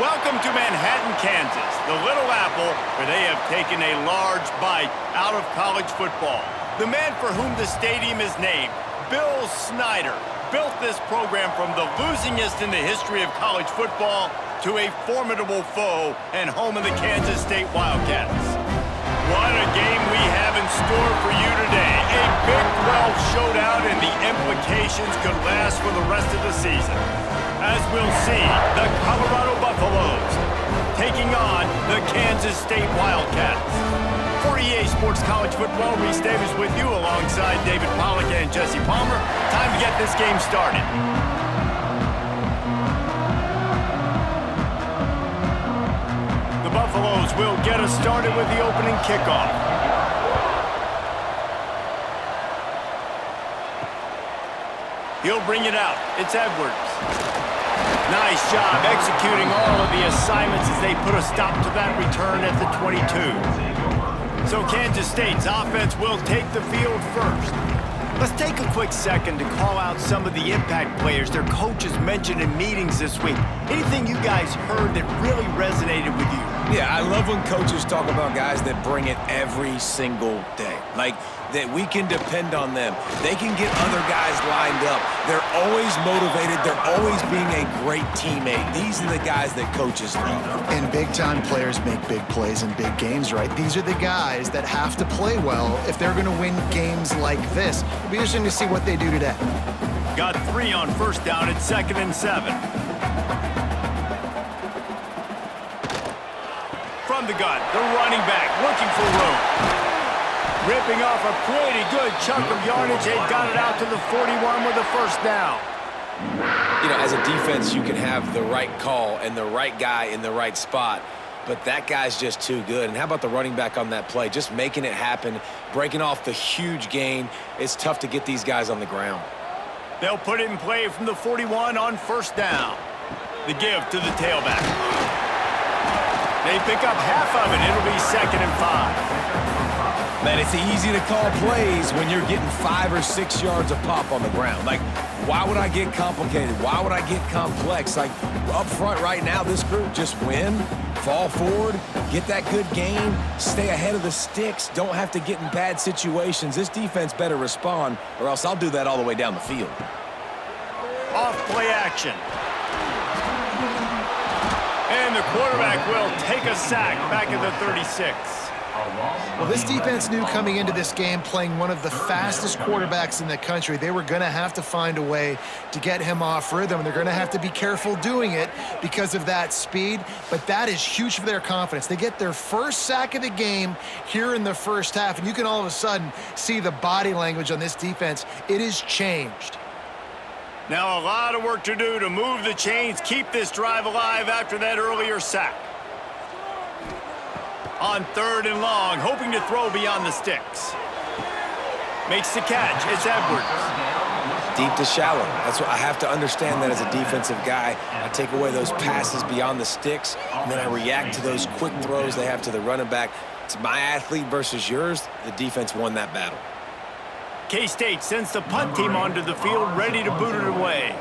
Welcome to Manhattan, Kansas, the Little Apple, where they have taken a large bite out of college football. The man for whom the stadium is named, Bill Snyder, built this program from the losingest in the history of college football to a formidable foe and home of the Kansas State Wildcats. What a game we have in store for you today. A Big 12 showdown, and the implications could last for the rest of the season. As we'll see, the Colorado Buffaloes taking on the Kansas State Wildcats. For EA Sports College Football, Reese Davis with you alongside David Pollack and Jesse Palmer. Time to get this game started. The Buffaloes will get us started with the opening kickoff. He'll bring it out. It's Edwards. Nice job executing all of the assignments as they put a stop to that return at the 22. So Kansas State's offense will take the field first. Let's take a quick second to call out some of the impact players their coaches mentioned in meetings this week. Anything you guys heard that really resonated with you? Yeah, I love when coaches talk about guys that bring it every single day. Like, that we can depend on them. They can get other guys lined up. They're always motivated. They're always being a great teammate. These are the guys that coaches love. And big-time players make big plays in big games, right? These are the guys that have to play well if they're going to win games like this. It'll be interesting to see what they do today. Got 3 on first down at 2nd and 7. From the gun, the running back looking for room. Ripping off a pretty good chunk of yardage. They got it out to the 41 with a first down. You know, as a defense, you can have the right call and the right guy in the right spot, but that guy's just too good. And how about the running back on that play? Just making it happen, breaking off the huge gain. It's tough to get these guys on the ground. They'll put it in play from the 41 on first down. The give to the tailback. They pick up half of it. It'll be 2nd and 5. Man, it's easy to call plays when you're getting 5 or 6 yards of pop on the ground. Like, why would I get complicated? Why would I get complex? Like, up front right now, this group just win, fall forward, get that good gain, stay ahead of the sticks, don't have to get in bad situations. This defense better respond, or else I'll do that all the way down the field. Off play action. And the quarterback will take a sack back at the 36. Well, this defense knew coming into this game, playing one of the fastest quarterbacks in the country, they were going to have to find a way to get him off rhythm. They're going to have to be careful doing it because of that speed, but that is huge for their confidence. They get their first sack of the game here in the first half, and you can all of a sudden see the body language on this defense. It has changed. Now a lot of work to do to move the chains, keep this drive alive after that earlier sack. On 3rd and long, hoping to throw beyond the sticks. Makes the catch. It's Edwards. Deep to shallow. That's what I have to understand, that as a defensive guy, I take away those passes beyond the sticks, and then I react to those quick throws they have to the running back. It's my athlete versus yours. The defense won that battle. K-State sends the punt team onto the field, ready to boot it away.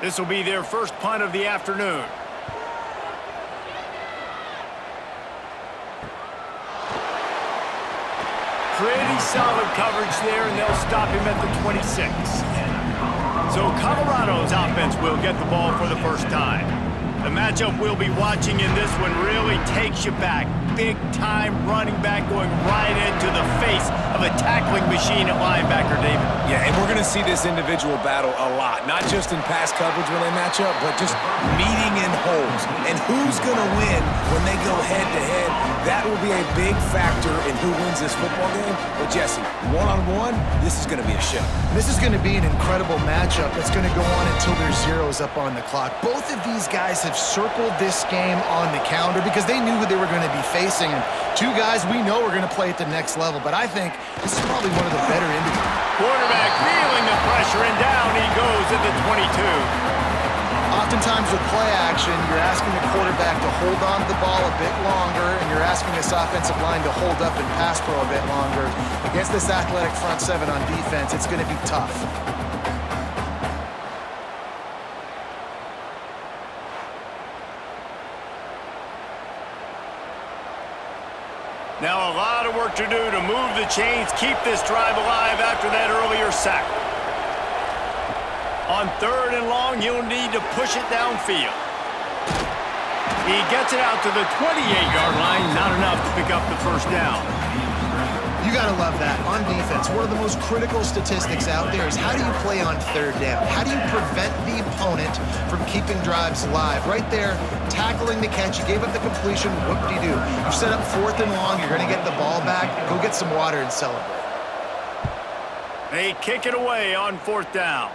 This will be their first punt of the afternoon. Pretty solid coverage there, and they'll stop him at the 26. So Colorado's offense will get the ball for the first time. The matchup we'll be watching in this one really takes you back. Big-time running back going right into the face of a tackling machine at linebacker, David. Yeah, and we're going to see this individual battle a lot. Not just in pass coverage when they match up, but just meeting in holes. And who's going to win when they go head-to-head? That will be a big factor in who wins this football game. But, Jesse, one-on-one, this is going to be a show. This is going to be an incredible matchup that's going to go on until there's zeros up on the clock. Both of these guys have circled this game on the calendar because they knew who they were going to be facing. And two guys we know are going to play at the next level. But I think this is probably one of the better individuals. Quarterback feeling the pressure, and down he goes at the 22. Oftentimes with play action, you're asking the quarterback to hold on to the ball a bit longer, and you're asking this offensive line to hold up and pass pro a bit longer. Against this athletic front seven on defense, it's going to be tough. Now a lot of work to do to move the chains, keep this drive alive after that earlier sack. On 3rd and long, he'll need to push it downfield. He gets it out to the 28-yard line, not enough to pick up the first down. You got to love that. On defense, one of the most critical statistics out there is how do you play on 3rd down? How do you prevent the opponent from keeping drives alive? Right there, tackling the catch. You gave up the completion. Whoop-de-doo. You set up 4th and long. You're going to get the ball back. Go get some water and celebrate. They kick it away on 4th down.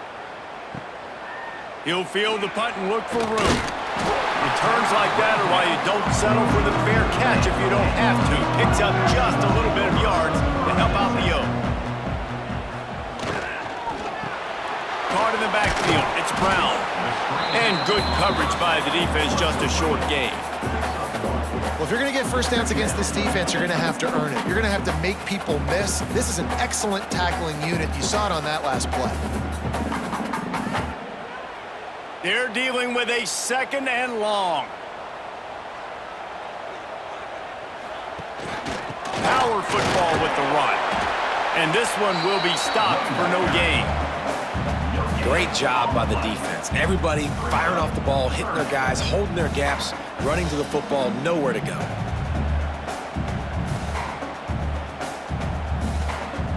He'll field the punt and look for room. Returns like that are why you don't settle for the fair catch if you don't have to. Picks up just a little bit of yards to help out the yoke. Caught in the backfield. It's Brown. And good coverage by the defense, just a short gain. Well, if you're going to get first downs against this defense, you're going to have to earn it. You're going to have to make people miss. This is an excellent tackling unit. You saw it on that last play. They're dealing with a 2nd and long. Power football with the run. And this one will be stopped for no gain. Great job by the defense. Everybody firing off the ball, hitting their guys, holding their gaps, running to the football, nowhere to go.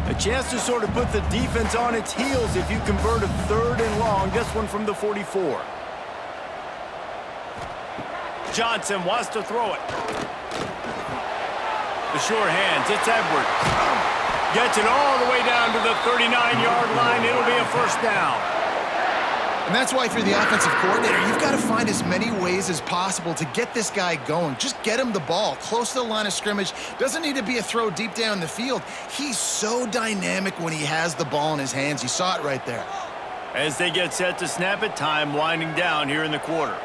A chance to sort of put the defense on its heels if you convert a 3rd and long. This one from the 44. Johnson wants to throw it. The sure hands, it's Edwards. Gets it all the way down to the 39-yard line. It'll be a first down. And that's why if you're the offensive coordinator, you've got to find as many ways as possible to get this guy going. Just get him the ball close to the line of scrimmage. Doesn't need to be a throw deep down the field. He's so dynamic when he has the ball in his hands. You saw it right there. As they get set to snap it, time winding down here in the quarter.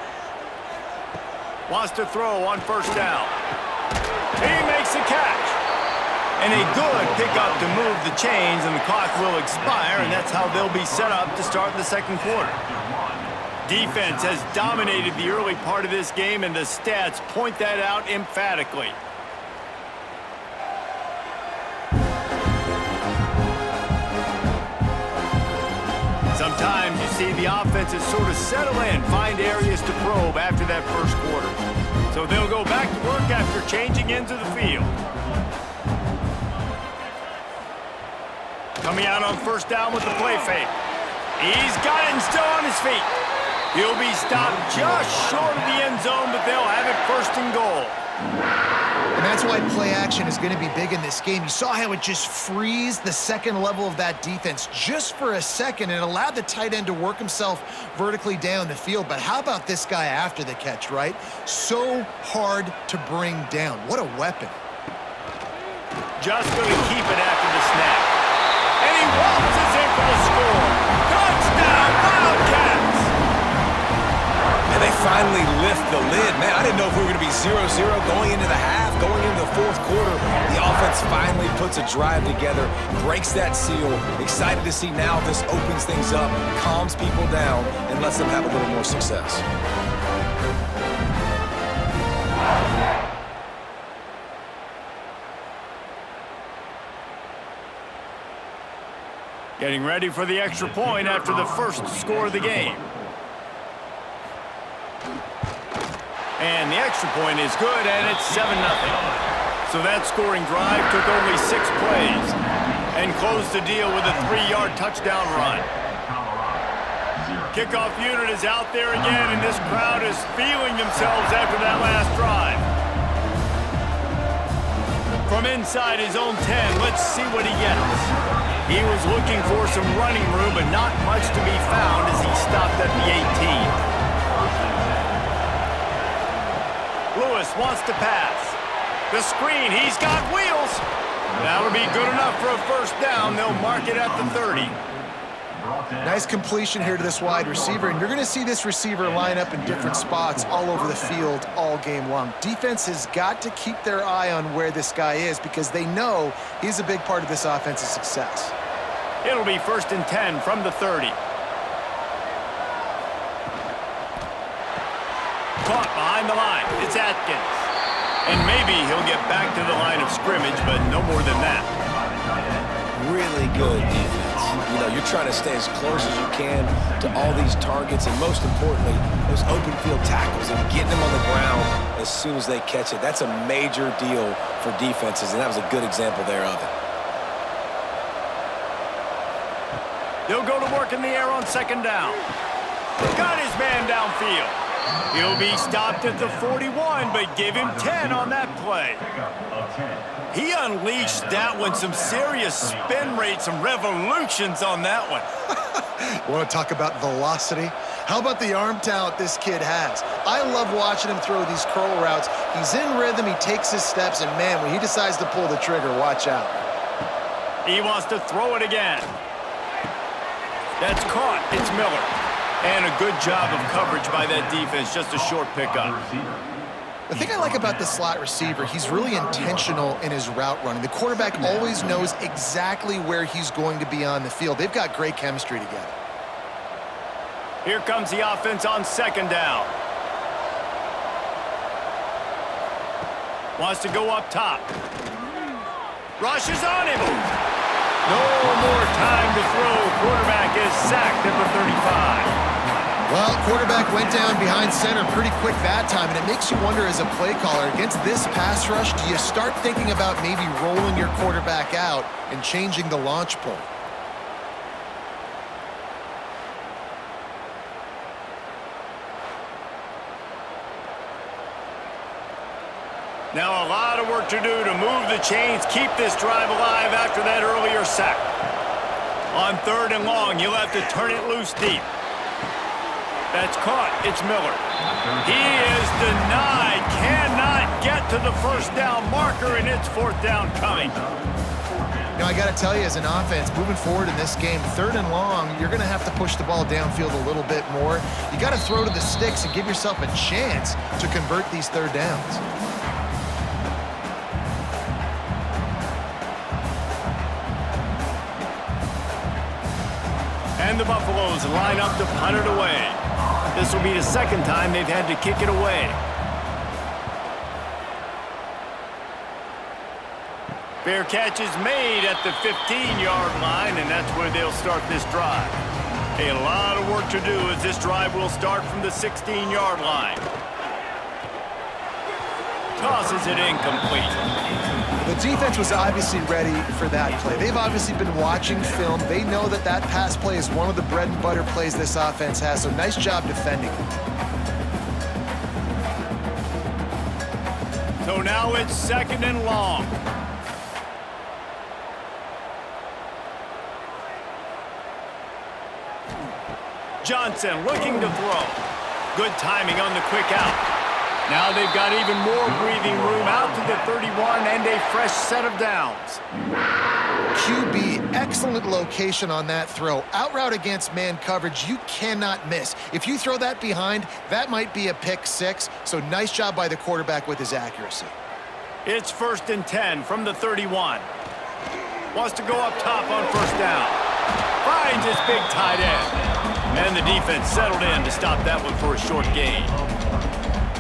Wants to throw on 1st down. He makes the catch. And a good pickup to move the chains, and the clock will expire, and that's how they'll be set up to start the 2nd quarter. Defense has dominated the early part of this game, and the stats point that out emphatically. Sometimes you see the offenses sort of settle in, find areas to probe after that first quarter. So they'll go back to work after changing into the field. Coming out on 1st down with the play fake. He's got it and still on his feet. He'll be stopped just short of the end zone, but they'll have it 1st and goal. And that's why play action is going to be big in this game. You saw how it just frees the 2nd level of that defense just for a second and allowed the tight end to work himself vertically down the field. But how about this guy after the catch, right? So hard to bring down. What a weapon. Just going to keep it after the snap. And he waltzes in for the score. Touchdown, Wildcats! And they finally lift the lid. Man, I didn't know if we were going to be 0-0 going into the half, going into the 4th quarter. The offense finally puts a drive together, breaks that seal. Excited to see now if this opens things up, calms people down, and lets them have a little more success. Getting ready for the extra point after the first score of the game. And the extra point is good, and it's 7-0. So that scoring drive took only 6 plays and closed the deal with a 3-yard touchdown run. Kickoff unit is out there again, and this crowd is feeling themselves after that last drive. From inside his own 10, let's see what he gets. He was looking for some running room, but not much to be found as he stopped at the 18. Lewis wants to pass. The screen, he's got wheels. That'll be good enough for a first down. They'll mark it at the 30. Nice completion here to this wide receiver, and you're going to see this receiver line up in different spots all over the field all game long. Defense has got to keep their eye on where this guy is because they know he's a big part of this offense's success. It'll be 1st and 10 from the 30. Caught behind the line. It's Atkins. And maybe he'll get back to the line of scrimmage, but no more than that. Really good defense. You know, you're trying to stay as close as you can to all these targets, and most importantly, those open field tackles and getting them on the ground as soon as they catch it. That's a major deal for defenses, and that was a good example there of it. They'll go to work in the air on second down. Got his man downfield. He'll be stopped at the 41, but give him 10 on that play. He unleashed that one, some serious spin rate, some revolutions on that one. You want to talk about velocity? How about the arm talent this kid has? I love watching him throw these curl routes. He's in rhythm, he takes his steps, and man, when he decides to pull the trigger, watch out. He wants to throw it again. That's caught. It's Miller. And a good job of coverage by that defense, just a short pickup. The thing I like about the slot receiver, he's really intentional in his route running. The quarterback always knows exactly where he's going to be on the field. They've got great chemistry together. Here comes the offense on second down. Wants to go up top. Rushes on him. No more time to throw. Quarterback is sacked at the 35. Well, quarterback went down behind center pretty quick that time, and it makes you wonder as a play caller, against this pass rush, do you start thinking about maybe rolling your quarterback out and changing the launch point? Now a lot of work to do to move the chains, keep this drive alive after that earlier sack. On third and long, you'll have to turn it loose deep. That's caught. It's Miller. He is denied. Cannot get to the first down marker, and it's fourth down coming. Now, I got to tell you, as an offense, moving forward in this game, third and long, you're going to have to push the ball downfield a little bit more. You got to throw to the sticks and give yourself a chance to convert these third downs. And the Buffaloes line up to punt it away. This will be the second time they've had to kick it away. Fair catch is made at the 15-yard line, and that's where they'll start this drive. A lot of work to do as this drive will start from the 16-yard line. Tosses it incomplete. The defense was obviously ready for that play. They've obviously been watching film. They know that that pass play is one of the bread and butter plays this offense has, so nice job defending it. So now it's second and long. Johnson looking to throw. Good timing on the quick out. Now they've got even more breathing room out to the 31 and a fresh set of downs. QB, excellent location on that throw. Out route against man coverage, you cannot miss. If you throw that behind, that might be a pick six, so nice job by the quarterback with his accuracy. It's first and 10 from the 31. Wants to go up top on first down. Finds his big tight end. And the defense settled in to stop that one for a short gain.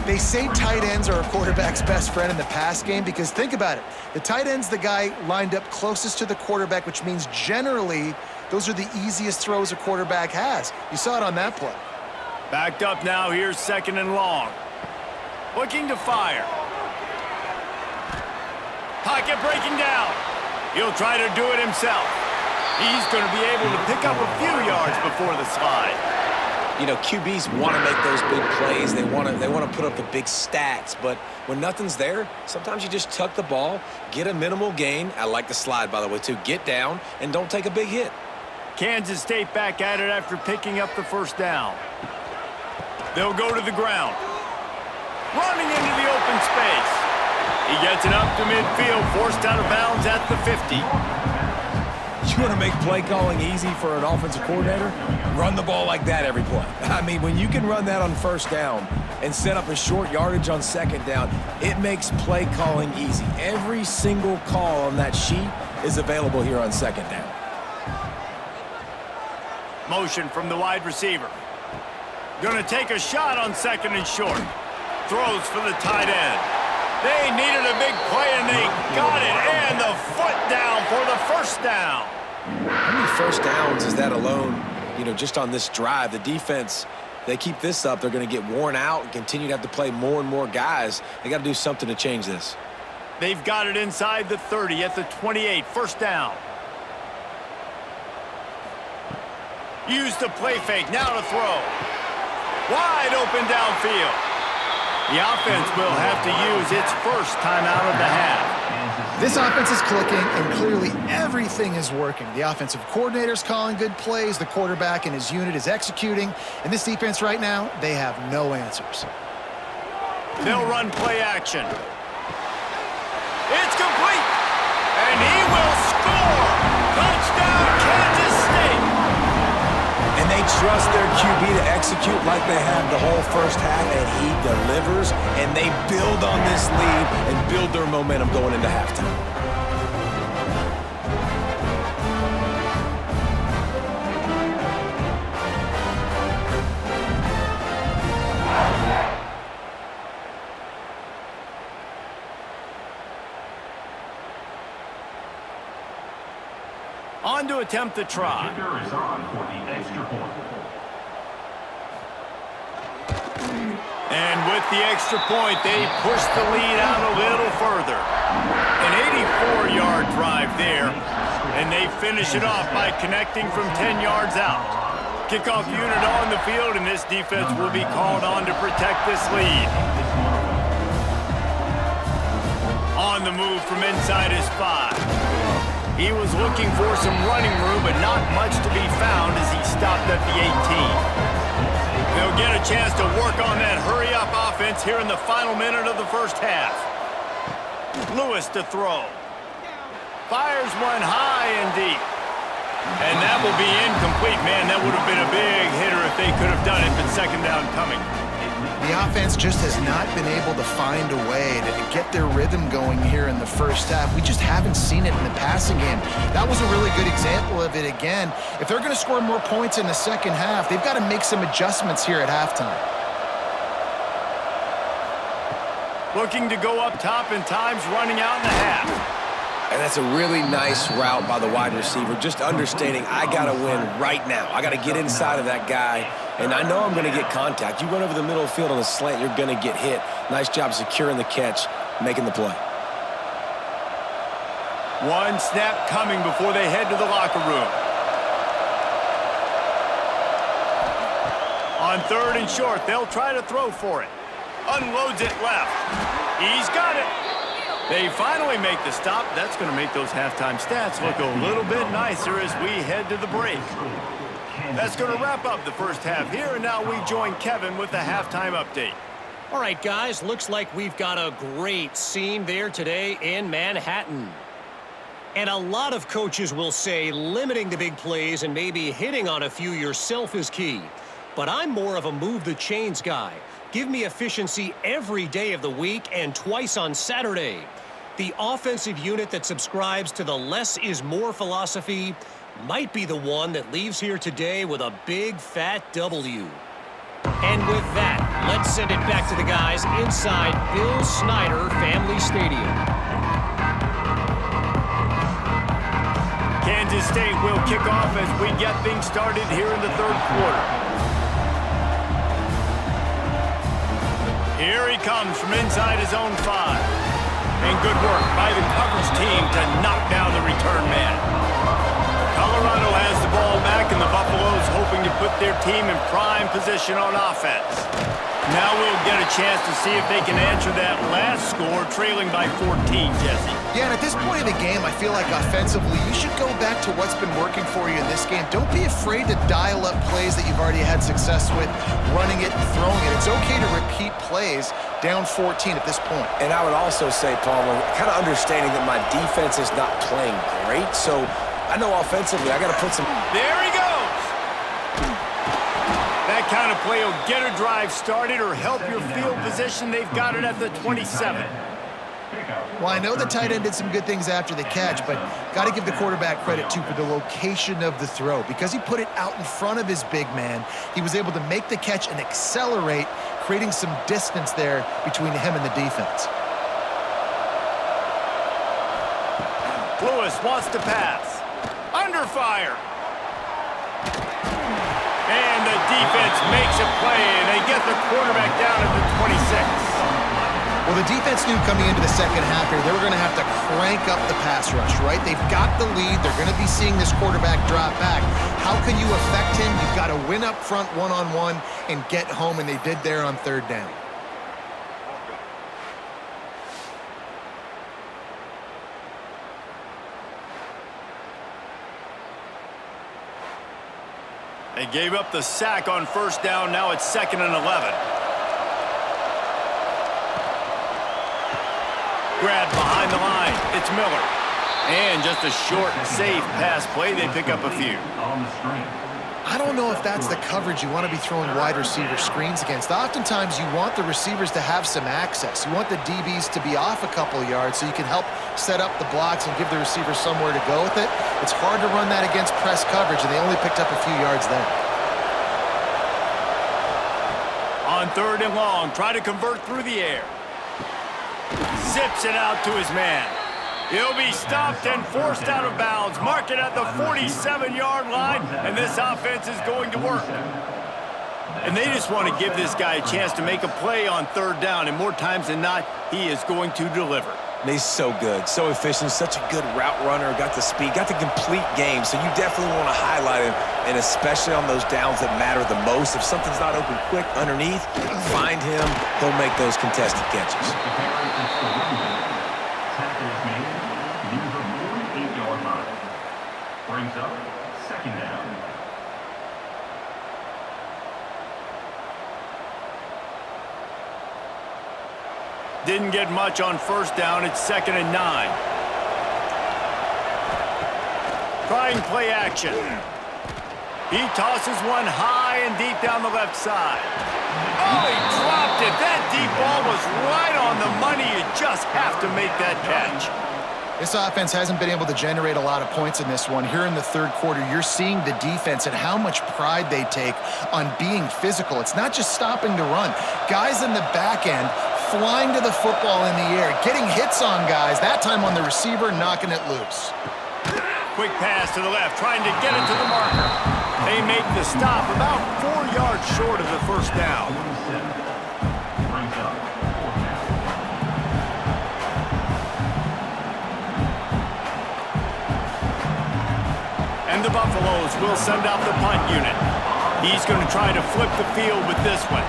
They say tight ends are a quarterback's best friend in the pass game because think about it. The tight end's the guy lined up closest to the quarterback, which means generally those are the easiest throws a quarterback has. You saw it on that play. Backed up now. Here's second and long. Looking to fire. Pocket breaking down. He'll try to do it himself. He's going to be able to pick up a few yards before the slide. You know, QBs want to make those big plays. They want to put up the big stats. But when nothing's there, sometimes you just tuck the ball, get a minimal gain. I like the slide, by the way, too. Get down and don't take a big hit. Kansas State back at it after picking up the first down. They'll go to the ground. Running into the open space. He gets it up to midfield, forced out of bounds at the 50. You want to make play calling easy for an offensive coordinator? Run the ball like that every play. I mean, when you can run that on first down and set up a short yardage on second down, it makes play calling easy. Every single call on that sheet is available here on second down. Motion from the wide receiver. Going to take a shot on second and short. Throws for the tight end. They needed a big play, and they got it. first down. How many first downs is that alone, just on this drive? The defense, they keep this up, they're going to get worn out and continue to have to play more and more guys. They got to do something to change this. They've got it inside the 30 at the 28, first down. Use the play fake, now to throw. Wide open downfield. The offense will have to use its first timeout of the half. This offense is clicking, and clearly everything is working. The offensive coordinator's calling good plays. The quarterback and his unit is executing. And this defense right now, they have no answers. They'll run play action. It's complete. And he will score. Touchdown, Kansas State. And they trust their QB to execute like they have the whole first half, and he delivers, and they build on this lead and build their momentum going into halftime. On to attempt the try. And with the extra point, they push the lead out a little further. An 84-yard drive there, and they finish it off by connecting from 10 yards out. Kickoff unit on the field, and this defense will be called on to protect this lead. On the move from inside his 5. He was looking for some running room, but not much to be found as he stopped at the 18. They'll get a chance to work on that hurry-up offense here in the final minute of the first half. Lewis to throw. Fires one high and deep. And that will be incomplete. Man, that would have been a big hitter if they could have done it, but second down coming. The offense just has not been able to find a way to get their rhythm going here in the first half. We just haven't seen it in the passing game. That was a really good example of it again. If they're going to score more points in the second half, they've got to make some adjustments here at halftime. Looking to go up top, and time's running out in the half. And that's a really nice route by the wide receiver, just understanding I got to win right now. I got to get inside of that guy, and I know I'm going to get contact. You run over the middle of the field on a slant, you're going to get hit. Nice job securing the catch, making the play. One snap coming before they head to the locker room. On third and short, they'll try to throw for it. Unloads it left. He's got it. They finally make the stop. That's going to make those halftime stats look a little bit nicer as we head to the break. That's going to wrap up the first half here, and now we join Kevin with the halftime update. All right, guys, looks like we've got a great scene there today in Manhattan. And a lot of coaches will say limiting the big plays and maybe hitting on a few yourself is key. But I'm more of a move the chains guy. Give me efficiency every day of the week and twice on Saturday. The offensive unit that subscribes to the less is more philosophy might be the one that leaves here today with a big fat W. And with that, let's send it back to the guys inside Bill Snyder Family Stadium. Kansas State will kick off as we get things started here in the third quarter. Here he comes from inside his own 5. And good work by the coverage team to knock down the return man. Colorado has the ball back, and the Buffaloes hoping to put their team in prime position on offense. Now we'll get a chance to see if they can answer that last score, trailing by 14, Jesse. Yeah, and at this point in the game, I feel like offensively, you should go back to what's been working for you in this game. Don't be afraid to dial up plays that you've already had success with, running it and throwing it. It's okay to repeat plays down 14 at this point. And I would also say, Palmer, kind of understanding that my defense is not playing great, so I know offensively I got to put some... There he goes! That kind of play will get a drive started or help your field position. They've got it at the 27. Well, I know the tight end did some good things after the catch, but got to give the quarterback credit, too, for the location of the throw. Because he put it out in front of his big man, he was able to make the catch and accelerate, creating some distance there between him and the defense. Lewis wants to pass. under fire. And the defense makes a play, and they get the quarterback down at the 26. Well, the defense knew coming into the second half here, they were going to have to crank up the pass rush, right? They've got the lead. They're going to be seeing this quarterback drop back. How can you affect him? You've got to win up front one-on-one and get home, and they did there on third down. They gave up the sack on first down. Now it's 2nd and 11. Grab behind the line. It's Miller. And just a short, safe pass play. They pick up a few. I don't know if that's the coverage you want to be throwing wide receiver screens against. Oftentimes, you want the receivers to have some access. You want the DBs to be off a couple of yards so you can help set up the blocks and give the receivers somewhere to go with it. It's hard to run that against press coverage, and they only picked up a few yards there. On 3rd and long, try to convert through the air. Zips it out to his man. He'll be stopped and forced out of bounds. Mark it at the 47-yard line, and this offense is going to work. And they just want to give this guy a chance to make a play on 3rd down, and more times than not, he is going to deliver. And he's so good, so efficient, such a good route runner, got the speed, got the complete game, so you definitely want to highlight him, and especially on those downs that matter the most. If something's not open quick underneath, find him, he'll make those contested catches. Brings up 2nd down. Didn't get much on first down. It's 2nd and 9. Trying play action. He tosses one high and deep down the left side. Oh, he dropped it. That deep ball was right on the money. You just have to make that catch. This offense hasn't been able to generate a lot of points in this one. Here in the third quarter, you're seeing the defense and how much pride they take on being physical. It's not just stopping the run. Guys in the back end flying to the football in the air, getting hits on guys, that time on the receiver, knocking it loose. Quick pass to the left, trying to get it to the marker. They make the stop about 4 yards short of the first down. And the Buffaloes will send out the punt unit. He's going to try to flip the field with this one.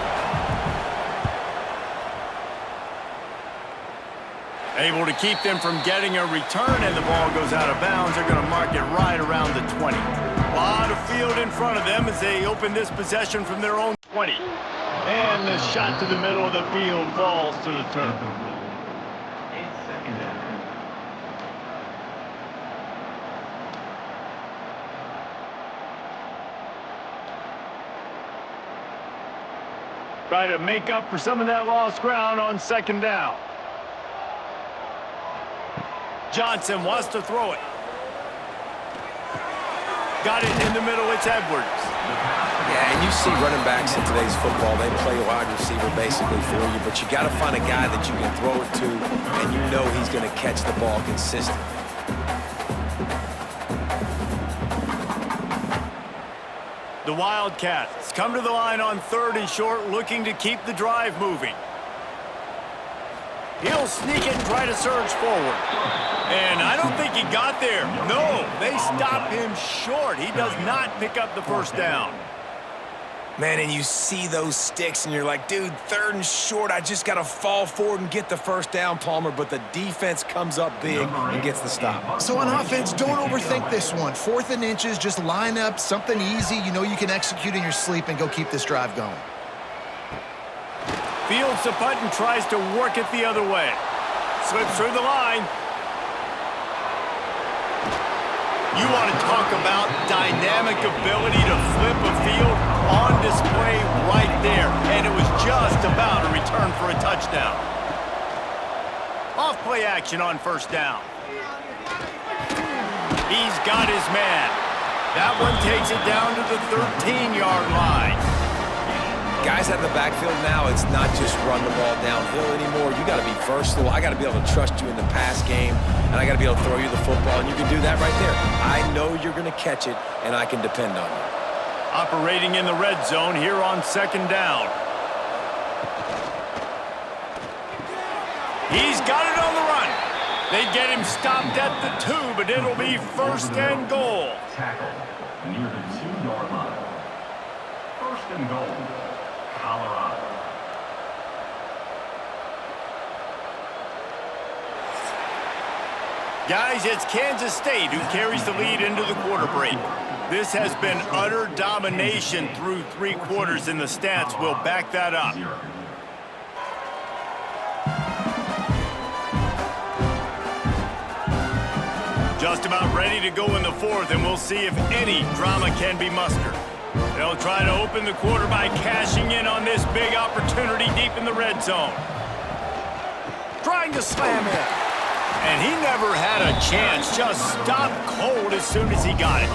Able to keep them from getting a return, and the ball goes out of bounds. They're going to mark it right around the 20. A lot of field in front of them as they open this possession from their own 20. And the shot to the middle of the field falls to the turf. Try to make up for some of that lost ground on 2nd down. Johnson wants to throw it. Got it in the middle. It's Edwards. Yeah, and you see running backs in today's football, they play wide receiver basically for you, but you got to find a guy that you can throw it to, and you know he's going to catch the ball consistently. The Wildcats come to the line on 3rd and short, looking to keep the drive moving. He'll sneak it and try to surge forward. And I don't think he got there. No, they stop him short. He does not pick up the first down. Man, and you see those sticks, and you're like, dude, 3rd and short, I just got to fall forward and get the first down, Palmer, but the defense comes up big and gets the stop. So on offense, don't overthink this one. 4th and inches, just line up something easy you know you can execute in your sleep and go keep this drive going. Fields the punt and tries to work it the other way. Slips through the line. You want to talk about dynamic ability to flip a field on display right there. And it was just about a return for a touchdown. Off play action on first down. He's got his man. That one takes it down to the 13-yard line. guys out of the backfield now, it's not just run the ball downhill anymore. You got to be versatile. I got to be able to trust you in the pass game, and I got to be able to throw you the football, and you can do that right there. I know you're going to catch it, and I can depend on you. Operating in the red zone here on second down. He's got it on the run. They get him stopped at the 2, but it'll be first and goal. Tackle near the 2-yard line. First and goal, Colorado. Guys, it's Kansas State who carries the lead into the quarter break. This has been utter domination through 3 quarters, and the stats will back that up. Just about ready to go in the 4th, and we'll see if any drama can be mustered. They'll try to open the quarter by cashing in on this big opportunity deep in the red zone. Trying to slam it. And he never had a chance. Just stopped cold as soon as he got it.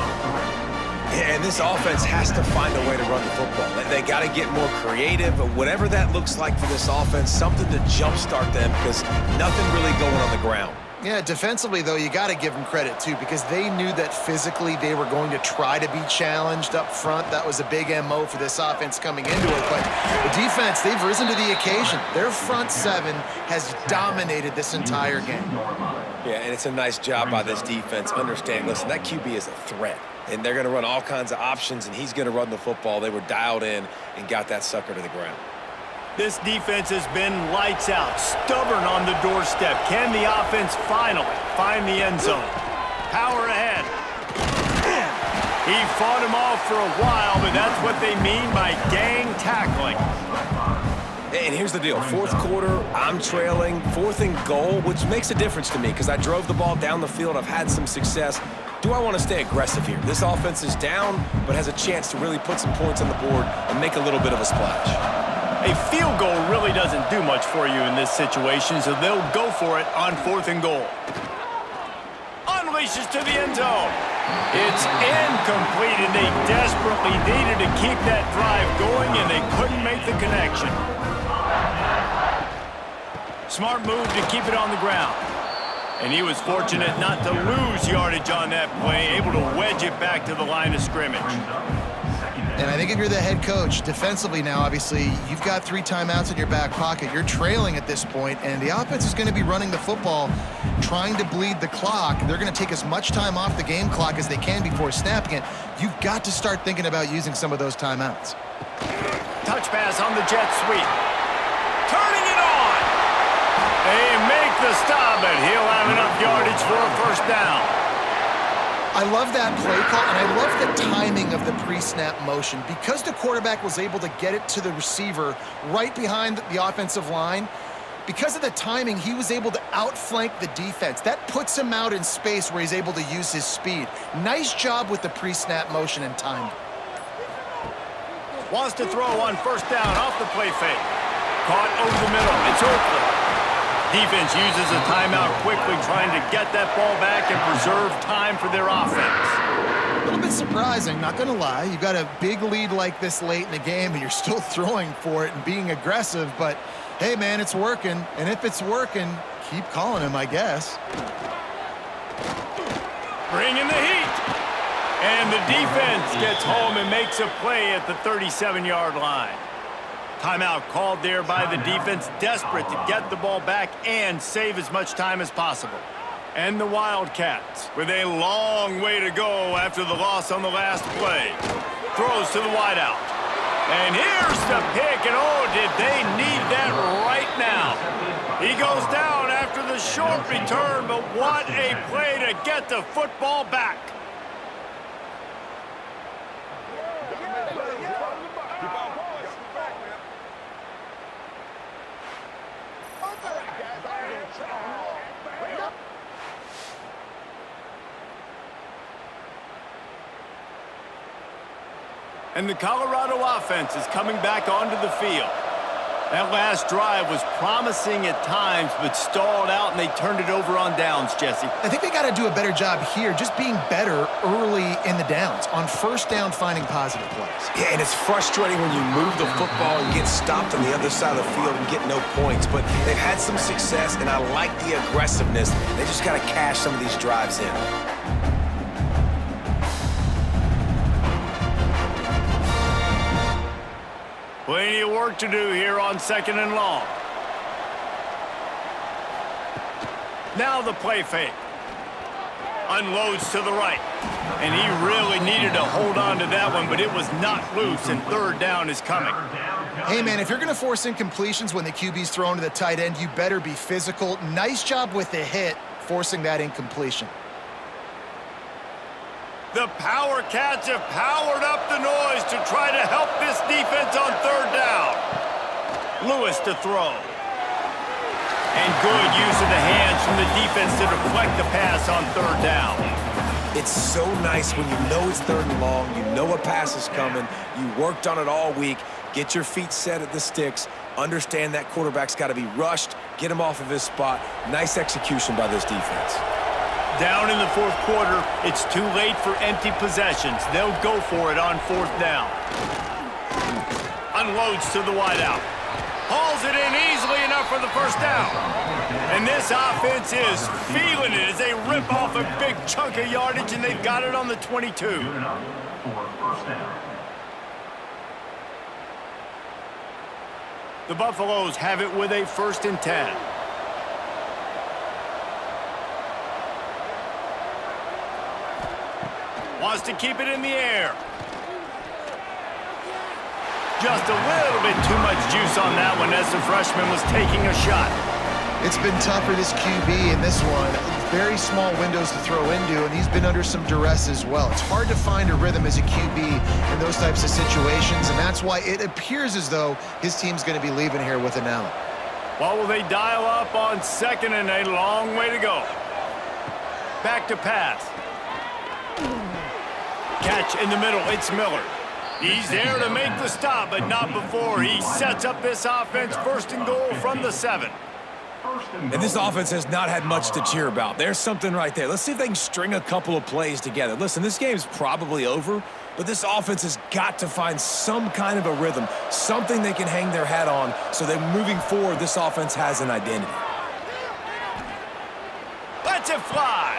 Yeah, and this offense has to find a way to run the football. They got to get more creative, or whatever that looks like for this offense, something to jumpstart them, because nothing really going on the ground. Yeah, defensively, though, you got to give them credit, too, because they knew that physically they were going to try to be challenged up front. That was a big MO for this offense coming into it. But the defense, they've risen to the occasion. Their front 7 has dominated this entire game. Yeah, and it's a nice job by this defense. Understand, listen, that QB is a threat, and they're going to run all kinds of options, and he's going to run the football. They were dialed in and got that sucker to the ground. This defense has been lights out, stubborn on the doorstep. Can the offense finally find the end zone? Power ahead. He fought him off for a while, but that's what they mean by gang tackling. And here's the deal. 4th quarter, I'm trailing. 4th and goal, which makes a difference to me because I drove the ball down the field. I've had some success. Do I want to stay aggressive here? This offense is down, but has a chance to really put some points on the board and make a little bit of a splash. A field goal really doesn't do much for you in this situation, so they'll go for it on 4th and goal. Unleashes to the end zone. It's incomplete, and they desperately needed to keep that drive going, and they couldn't make the connection. Smart move to keep it on the ground. And he was fortunate not to lose yardage on that play, able to wedge it back to the line of scrimmage. And I think if you're the head coach, defensively now, obviously, you've got 3 timeouts in your back pocket. You're trailing at this point, and the offense is going to be running the football, trying to bleed the clock. They're going to take as much time off the game clock as they can before snapping it. You've got to start thinking about using some of those timeouts. Touch pass on the jet sweep. Turning it on. They make the stop, and he'll have enough yardage for a first down. I love that play call, and I love the timing of the pre-snap motion. Because the quarterback was able to get it to the receiver right behind the offensive line, because of the timing, he was able to outflank the defense. That puts him out in space where he's able to use his speed. Nice job with the pre-snap motion and timing. Wants to throw on first down off the play fake. Caught over the middle. It's Oakland. Defense uses a timeout quickly, trying to get that ball back and preserve time for their offense. A little bit surprising, not going to lie. You've got a big lead like this late in the game, and you're still throwing for it and being aggressive. But, hey, man, it's working. And if it's working, keep calling him, I guess. Bringing the heat. And the defense gets home and makes a play at the 37-yard line. Timeout called there by the defense, desperate to get the ball back and save as much time as possible. And the Wildcats, with a long way to go after the loss on the last play. Throws to the wideout. And here's the pick, and oh, did they need that right now. He goes down after the short return, but what a play to get the football back. And the Colorado offense is coming back onto the field. That last drive was promising at times, but stalled out, and they turned it over on downs, Jesse. I think they got to do a better job here, just being better early in the downs, on first down finding positive plays. Yeah, and it's frustrating when you move the football and get stopped on the other side of the field and get no points. But they've had some success, and I like the aggressiveness. They just got to cash some of these drives in. Plenty of work to do here on 2nd and long. Now the play fake. Unloads to the right. And he really needed to hold on to that one, but it was not loose, and 3rd down is coming. Hey, man, if you're going to force incompletions when the QB's thrown to the tight end, you better be physical. Nice job with the hit, forcing that incompletion. The Power Cats have powered up the noise to try to help this defense on 3rd down. Lewis to throw. And good use of the hands from the defense to deflect the pass on 3rd down. It's so nice when you know it's 3rd and long, you know a pass is coming, you worked on it all week, get your feet set at the sticks, understand that quarterback's got to be rushed, get him off of his spot. Nice execution by this defense. Down in the 4th quarter, it's too late for empty possessions. They'll go for it on 4th down. Unloads to the wideout. Hauls it in easily enough for the 1st down. And this offense is feeling it as they rip off a big chunk of yardage, and they've got it on the 22. Good enough for 1st down. The Buffaloes have it with a 1st and 10. Wants to keep it in the air. Just a little bit too much juice on that one as the freshman was taking a shot. It's been tough for this QB in this one. Very small windows to throw into, and he's been under some duress as well. It's hard to find a rhythm as a QB in those types of situations, and that's why it appears as though his team's going to be leaving here with an L. Well, will they dial up on 2nd and a long way to go? Back to pass. Catch in the middle, it's Miller. He's there to make the stop, but not before. He sets up this offense 1st and goal from the 7. And this offense has not had much to cheer about. There's something right there. Let's see if they can string a couple of plays together. Listen, this game's probably over, but this offense has got to find some kind of a rhythm, something they can hang their hat on so that moving forward, this offense has an identity. Lets it fly.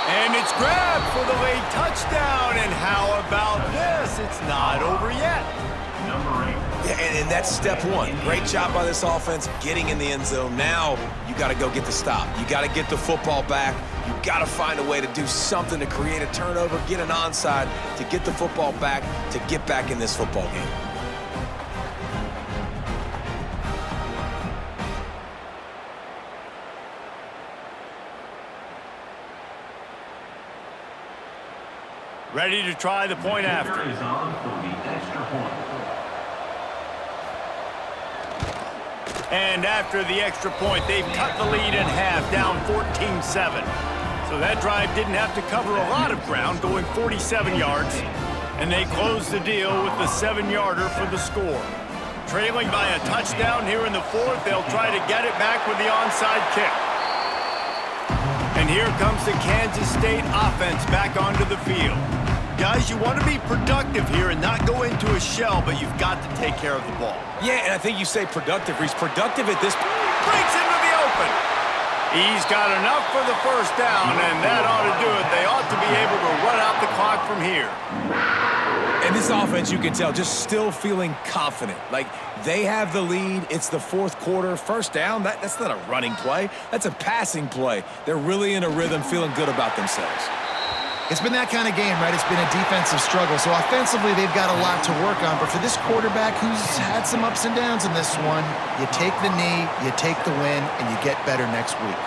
And it's grabbed for the late touchdown. And how about this? It's not over yet. Number 8. Yeah, and that's step 1. Great job by this offense getting in the end zone. Now you got to go get the stop. You got to get the football back. You got to find a way to do something to create a turnover, get an onside, to get the football back, to get back in this football game. Ready to try the point after. Is on for the extra point. And after the extra point, they've cut the lead in half, down 14-7. So that drive didn't have to cover a lot of ground, going 47 yards. And they closed the deal with the 7-yarder for the score. Trailing by a touchdown here in the 4th, they'll try to get it back with the onside kick. And here comes the Kansas State offense back onto the field. Guys, you want to be productive here and not go into a shell, but you've got to take care of the ball. Yeah, and I think you say productive. He's productive at this point. Breaks into the open. He's got enough for the 1st down, and that ought to do it. They ought to be able to run out the clock from here. And this offense, you can tell, just still feeling confident. Like, they have the lead. It's the 4th quarter. 1st down, that's not a running play. That's a passing play. They're really in a rhythm, feeling good about themselves. It's been that kind of game, right? It's been a defensive struggle. So offensively, they've got a lot to work on. But for this quarterback who's had some ups and downs in this one, you take the knee, you take the win, and you get better next week.